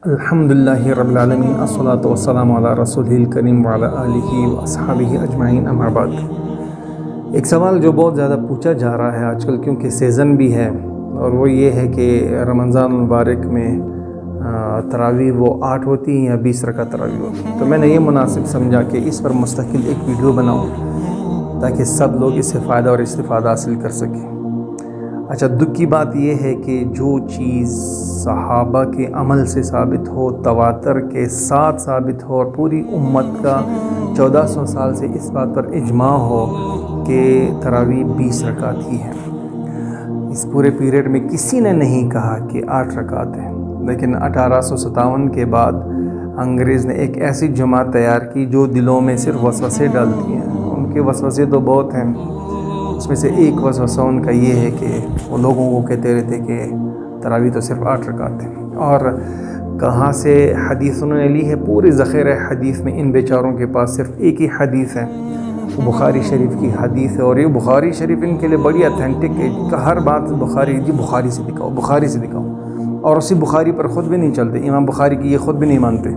الحمدللہ رب العالمین الصلاۃ والسلام علی رسولہ الکریم وعلی آلہ واصحابہ اجمعین اما بعد۔ ایک سوال جو بہت زیادہ پوچھا جا رہا ہے آج کل، کیونکہ سیزن بھی ہے، اور وہ یہ ہے کہ رمضان المبارک میں تراویح وہ 8 ہوتی ہیں یا 20 رکعت تراویح ہوتی ہیں۔ تو میں نے یہ مناسب سمجھا کہ اس پر مستقل ایک ویڈیو بناؤں تاکہ سب لوگ اس سے فائدہ اور استفادہ حاصل کر سکیں۔ اچھا، دکھ کی بات یہ ہے کہ جو چیز صحابہ کے عمل سے ثابت ہو، تواتر کے ساتھ ثابت ہو، اور پوری امت کا 1400 سال سے اس بات پر اجماع ہو کہ تراویح 20 رکعت ہی ہے، اس پورے پیریڈ میں کسی نے نہیں کہا کہ 8 رکعت ہیں۔ لیکن 1857 کے بعد انگریز نے ایک ایسی جماعت تیار کی جو دلوں میں صرف وسوسے ڈالتی ہیں۔ ان کے وسوسے تو بہت ہیں، اس میں سے ایک وسوسہ ان کا یہ ہے کہ وہ لوگوں کو کہتے رہتے کہ تراویح تو صرف 8 رکعت ہیں۔ اور کہاں سے حدیث انہوں نے لی ہے؟ پورے ذخیرہ حدیث میں ان بیچاروں کے پاس صرف ایک ہی حدیث ہے، وہ بخاری شریف کی حدیث ہے، اور یہ بخاری شریف ان کے لیے بڑی اتھینٹک ہے کہ ہر بات بخاری سے دکھاؤ، بخاری سے دکھاؤ، اور اسی بخاری پر خود بھی نہیں چلتے۔ امام بخاری کی یہ خود بھی نہیں مانتے۔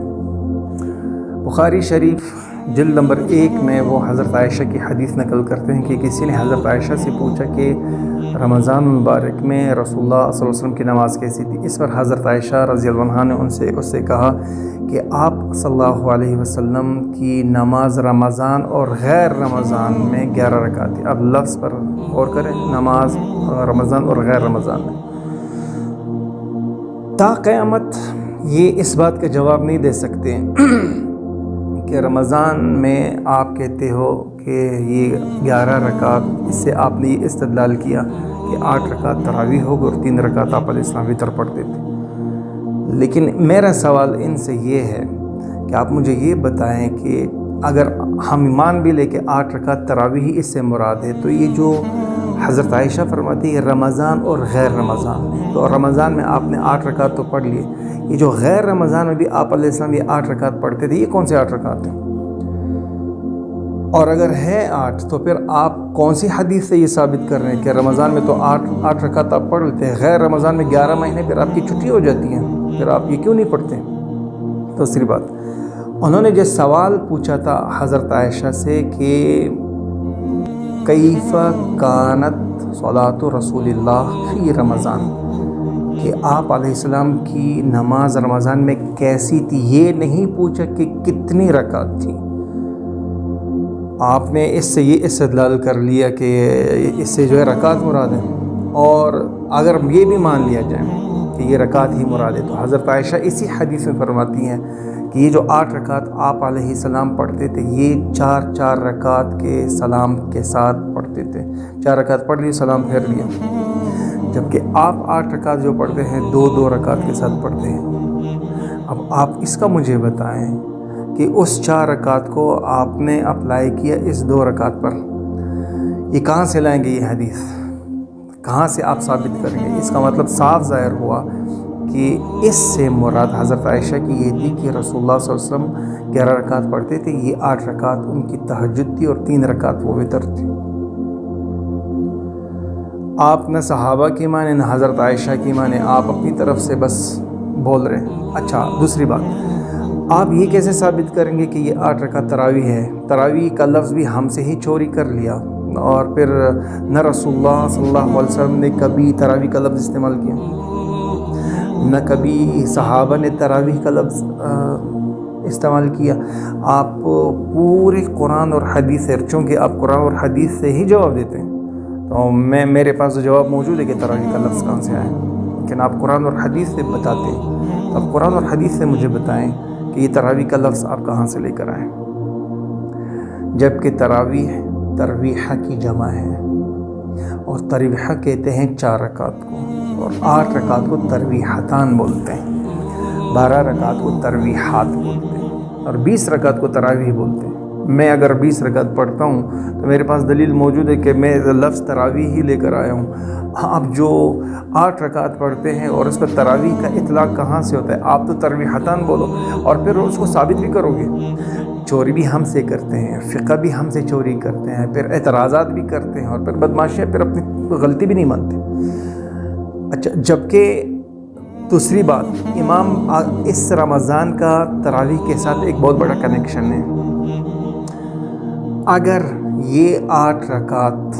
بخاری شریف جلد نمبر 1 میں وہ حضرت عائشہ کی حدیث نقل کرتے ہیں کہ کسی نے حضرت عائشہ سے پوچھا کہ رمضان مبارک میں رسول اللہ صلی اللہ علیہ وسلم کی نماز کیسی تھی۔ اس پر حضرت عائشہ رضی اللہ عنہا نے اس سے کہا کہ آپ صلی اللہ علیہ وسلم کی نماز رمضان اور غیر رمضان میں 11 رکعت تھی۔ اب لفظ پر غور کریں، نماز رمضان اور غیر رمضان میں۔ تا قیامت یہ اس بات کا جواب نہیں دے سکتے کہ رمضان میں آپ کہتے ہو کہ یہ 11 رکعت، اس سے آپ نے یہ استدلال کیا کہ 8 رکعت تراویح ہوگی اور 3 رکعت آپ علیہ السلام وتر پڑھتے تھے۔ لیکن میرا سوال ان سے یہ ہے کہ آپ مجھے یہ بتائیں کہ اگر ہم مان بھی لے کہ 8 رکعت تراویح اس سے مراد ہے، تو یہ جو حضرت عائشہ فرماتی ہے رمضان اور غیر رمضان میں، تو رمضان میں آپ نے 8 رکعت تو پڑھ لیے، یہ جو غیر رمضان میں بھی آپ علیہ السلام یہ 8 رکعت پڑھتے تھے، یہ کون سے 8 رکعت ہیں؟ اور اگر ہے 8 تو پھر آپ کون سی حدیث سے یہ ثابت کر رہے ہیں کہ رمضان میں تو 8 رکعت آپ پڑھ لیتے ہیں، غیر رمضان میں 11 مہینے پھر آپ کی چھٹی ہو جاتی ہیں، پھر آپ یہ کیوں نہیں پڑھتے؟ دوسری بات، انہوں نے جو سوال پوچھا تھا حضرت عائشہ سے کہ کیف کانت صلاۃ رسول اللہ فی رمضان، کہ آپ علیہ السلام کی نماز رمضان میں کیسی تھی، یہ نہیں پوچھا کہ کتنی رکعت تھی۔ آپ نے اس سے یہ استدلال کر لیا کہ اس سے جو ہے رکعت مراد ہے، اور اگر یہ بھی مان لیا جائے کہ یہ رکعت ہی مراد ہے، تو حضرت عائشہ اسی حدیث میں فرماتی ہیں کہ یہ جو 8 رکعت آپ علیہ السلام پڑھتے تھے، یہ 4 رکعت کے سلام کے ساتھ پڑھتے تھے۔ 4 رکعت پڑھ لی، سلام پھیر لیا، جبکہ آپ 8 رکعت جو پڑھتے ہیں 2 رکعت کے ساتھ پڑھتے ہیں۔ اب آپ اس کا مجھے بتائیں کہ اس 4 رکعت کو آپ نے اپلائی کیا اس 2 رکعت پر، یہ کہاں سے لائیں گے؟ یہ حدیث کہاں سے آپ ثابت کریں گے؟ اس کا مطلب صاف ظاہر ہوا کہ اس سے مراد حضرت عائشہ کی یہ تھی کہ رسول اللہ صلی اللہ علیہ وسلم 11 رکعت پڑھتے تھے، یہ 8 رکعت ان کی تہجد تھی اور 3 رکعت وہ وتر تھی۔ آپ نہ صحابہ کی مانے نہ حضرت عائشہ کی مانے، آپ اپنی طرف سے بس بول رہے ہیں۔ اچھا، دوسری بات، آپ یہ کیسے ثابت کریں گے کہ یہ 8 رکعت تراویح ہے؟ تراویح کا لفظ بھی ہم سے ہی چوری کر لیا، اور پھر نہ رسول اللہ صلی اللہ علیہ وسلم نے کبھی تراویح کا لفظ استعمال کیا، نہ کبھی صحابہ نے تراویح کا لفظ استعمال کیا۔ آپ پورے قرآن اور حدیث سے، چونکہ آپ قرآن اور حدیث سے ہی جواب دیتے ہیں، تو میرے پاس تو جواب موجود ہے کہ تراویح کا لفظ کہاں سے آیا ہے، لیکن آپ قرآن اور حدیث سے بتاتے ہیں، تو آپ قرآن اور حدیث سے مجھے بتائیں کہ یہ تراویح کا لفظ آپ کہاں سے لے کر آئیں، جبکہ تراویح ترویحہ کی جمع ہے، اور ترویحہ کہتے ہیں 4 رکعت کو، اور 8 رکعت کو ترویحتان بولتے ہیں، 12 رکعت کو ترویحات بولتے ہیں، اور 20 رکعت کو تراویح بولتے ہیں۔ میں اگر 20 رکعت پڑھتا ہوں تو میرے پاس دلیل موجود ہے کہ میں لفظ تراویح ہی لے کر آیا ہوں۔ آپ جو 8 رکعت پڑھتے ہیں اور اس پر تراویح کا اطلاق کہاں سے ہوتا ہے؟ آپ تو ترویحتان بولو، اور پھر اس کو ثابت بھی کرو گے۔ چوری بھی ہم سے کرتے ہیں، فقہ بھی ہم سے چوری کرتے ہیں، پھر اعتراضات بھی کرتے ہیں، اور پھر بدماشیاں، پھر اپنی غلطی بھی نہیں مانتے۔ اچھا، جبکہ دوسری بات، امام اس رمضان کا تراویح کے ساتھ ایک بہت بڑا کنیکشن ہے۔ اگر یہ 8 رکعت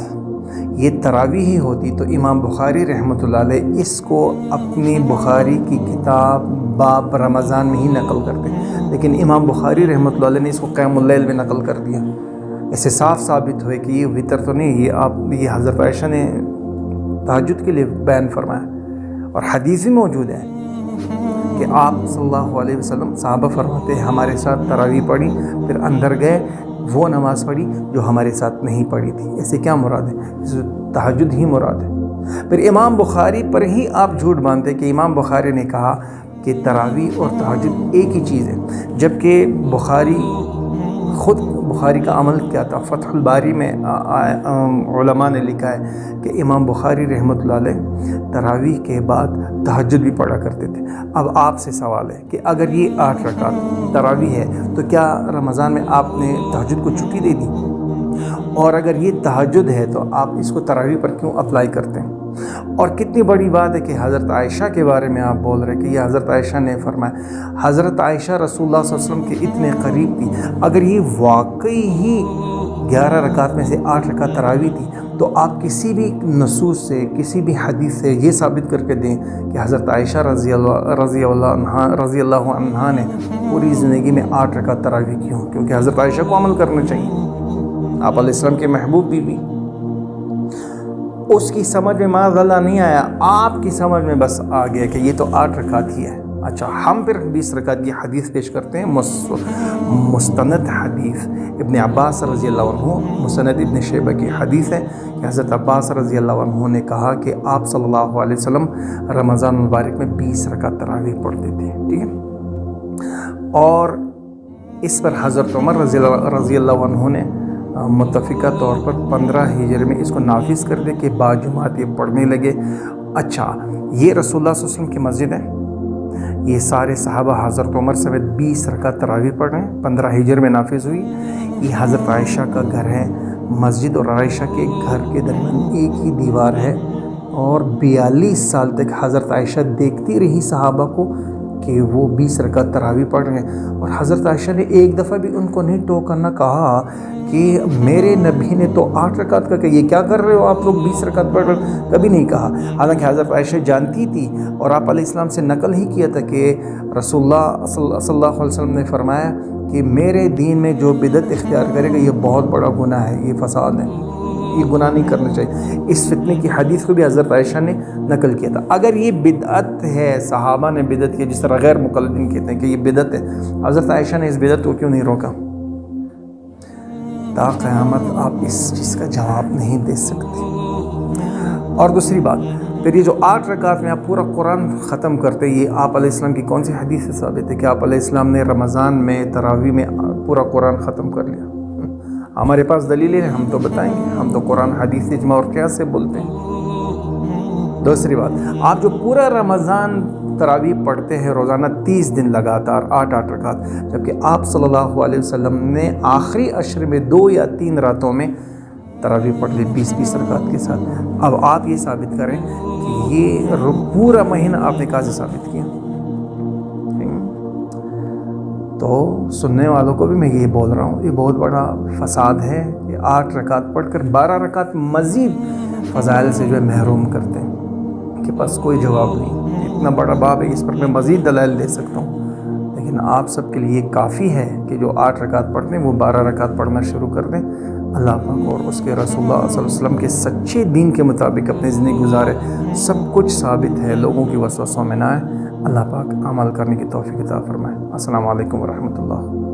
یہ تراویح ہی ہوتی تو امام بخاری رحمۃ اللہ علیہ اس کو اپنی بخاری کی کتاب باب رمضان میں ہی نقل کرتے، لیکن امام بخاری رحمۃ اللہ علیہ نے اس کو قیام اللیل میں نقل کر دیا۔ اس سے صاف ثابت ہوئے کہ یہ وطر تو نہیں، یہ حضرت عائشہ نے تہجد کے لیے بیان فرمایا، اور حدیث بھی موجود ہے کہ آپ صلی اللہ علیہ وسلم صحابہ فرماتے ہیں ہمارے ساتھ تراویح پڑھی، پھر اندر گئے وہ نماز پڑھی جو ہمارے ساتھ نہیں پڑھی تھی۔ ایسے کیا مراد ہے؟ تہجد ہی مراد ہے۔ پھر امام بخاری پر ہی آپ جھوٹ باندھتے کہ امام بخاری نے کہا کہ تراویح اور تہجد ایک ہی چیز ہے، جبکہ بخاری کا عمل کیا تھا؟ فتح الباری میں علماء نے لکھا ہے کہ امام بخاری رحمۃ اللہ علیہ تراویح کے بعد تہجد بھی پڑھا کرتے تھے۔ اب آپ سے سوال ہے کہ اگر یہ 8 رکعت تراویح ہے تو کیا رمضان میں آپ نے تہجد کو چھٹی دے دی؟ اور اگر یہ تہجد ہے تو آپ اس کو تراویح پر کیوں اپلائی کرتے ہیں؟ اور کتنی بڑی بات ہے کہ حضرت عائشہ کے بارے میں آپ بول رہے ہیں کہ یہ حضرت عائشہ نے فرمایا۔ حضرت عائشہ رسول اللہ صلی اللہ علیہ وسلم کے اتنے قریب تھی، اگر یہ واقعی ہی 11 رکعت میں سے 8 رکعت تراویح تھی تو آپ کسی بھی نصوص سے، کسی بھی حدیث سے یہ ثابت کر کے دیں کہ حضرت عائشہ رضی اللہ عنہا نے پوری زندگی میں 8 رکعت تراویح کیوں؟ کیونکہ حضرت عائشہ کو عمل کرنا چاہیے، آپ علیہ السلام کے محبوب بیوی۔ اس کی سمجھ میں معذلہ نہیں آیا، آپ کی سمجھ میں بس آ گیا کہ یہ تو 8 رکعت ہی ہے۔ اچھا، ہم پھر 20 رکعت کی حدیث پیش کرتے ہیں، مستند حدیث ابن عباس رضی اللہ عنہ، مسند ابن شیبہ کی حدیث ہے کہ حضرت عباس رضی اللہ عنہ نے کہا کہ آپ صلی اللہ علیہ وسلم رمضان مبارک میں 20 رکعت تراویح پڑھتے تھے، ٹھیک ہے؟ اور اس پر حضرت عمر رضی اللہ عنہ نے متفقہ طور پر 15 ہجری میں اس کو نافذ کر دے کہ باجماعت یہ پڑھنے لگے۔ اچھا، یہ رسول اللہ صلی اللہ علیہ وسلم کی مسجد ہے، یہ سارے صحابہ حضرت عمر سمیت 20 رکعت تراویح پڑھ رہے ہیں، 15 ہجری میں نافذ ہوئی۔ یہ حضرت عائشہ کا گھر ہے، مسجد اور عائشہ کے گھر کے درمیان ایک ہی دیوار ہے، اور 42 سال تک حضرت عائشہ دیکھتی رہی صحابہ کو کہ وہ 20 رکعت تراویح پڑھ رہے ہیں، اور حضرت عائشہ نے ایک دفعہ بھی ان کو نہیں ٹوکا، نہ کہا کہ میرے نبی نے تو 8 رکعت کا کہ یہ کیا کر رہے ہو آپ لوگ 20 رکعت پڑھ رہے ہو، کبھی نہیں کہا۔ حالانکہ حضرت عائشہ جانتی تھی اور آپ علیہ السلام سے نقل ہی کیا تھا کہ رسول اللہ صلی اللہ علیہ وسلم نے فرمایا کہ میرے دین میں جو بدعت اختیار کرے گا یہ بہت بڑا گناہ ہے، یہ فساد ہے، یہ گناہ نہیں کرنا چاہیے۔ اس فتنے کی حدیث کو بھی حضرت عائشہ نے نقل کیا تھا۔ اگر یہ بدعت ہے، صحابہ نے بدعت کی، جس طرح غیر مقلدین کہتے ہیں کہ یہ بدعت ہے، حضرت عائشہ نے اس بدعت کو کیوں نہیں روکا؟ تا قیامت آپ اس چیز کا جواب نہیں دے سکتے۔ اور دوسری بات، پھر یہ جو 8 رکعت میں آپ پورا قرآن ختم کرتے، یہ آپ علیہ السلام کی کون سی حدیث سے ثابت ہے کہ آپ علیہ السلام نے رمضان میں تراویح میں پورا قرآن ختم کر لیا؟ ہمارے پاس دلیلیں ہیں، ہم تو بتائیں گے، ہم تو قرآن حدیث اجماع اور قیاس سے بولتے ہیں۔ دوسری بات، آپ جو پورا رمضان تراویح پڑھتے ہیں روزانہ 30 دن لگاتار 8 رکعت، جبکہ آپ صلی اللہ علیہ وسلم نے آخری عشر میں 2 یا 3 راتوں میں تراویح پڑھ لی 20 رکعت کے ساتھ۔ اب آپ یہ ثابت کریں کہ یہ پورا مہینہ آپ نے کہاں سے ثابت کیا؟ تو سننے والوں کو بھی میں یہ بول رہا ہوں، یہ بہت بڑا فساد ہے کہ 8 رکعت پڑھ کر 12 رکعت مزید فضائل سے جو ہے محروم کرتے ہیں۔ ان کے پاس کوئی جواب نہیں، اتنا بڑا باب ہے، اس پر میں مزید دلائل دے سکتا ہوں، لیکن آپ سب کے لیے کافی ہے کہ جو 8 رکعت پڑھتے ہیں وہ 12 رکعت پڑھنا شروع کر دیں۔ اللہ پاک اور اس کے رسول اللہ صلی اللہ علیہ وسلم کے سچے دین کے مطابق اپنی زندگی گزارے۔ سب کچھ ثابت ہے، لوگوں کی وسوسوں میں نہ آئے۔ اللہ پاک عمل کرنے کی توفیق عطا فرمائے۔ السلام علیکم ورحمۃ اللہ۔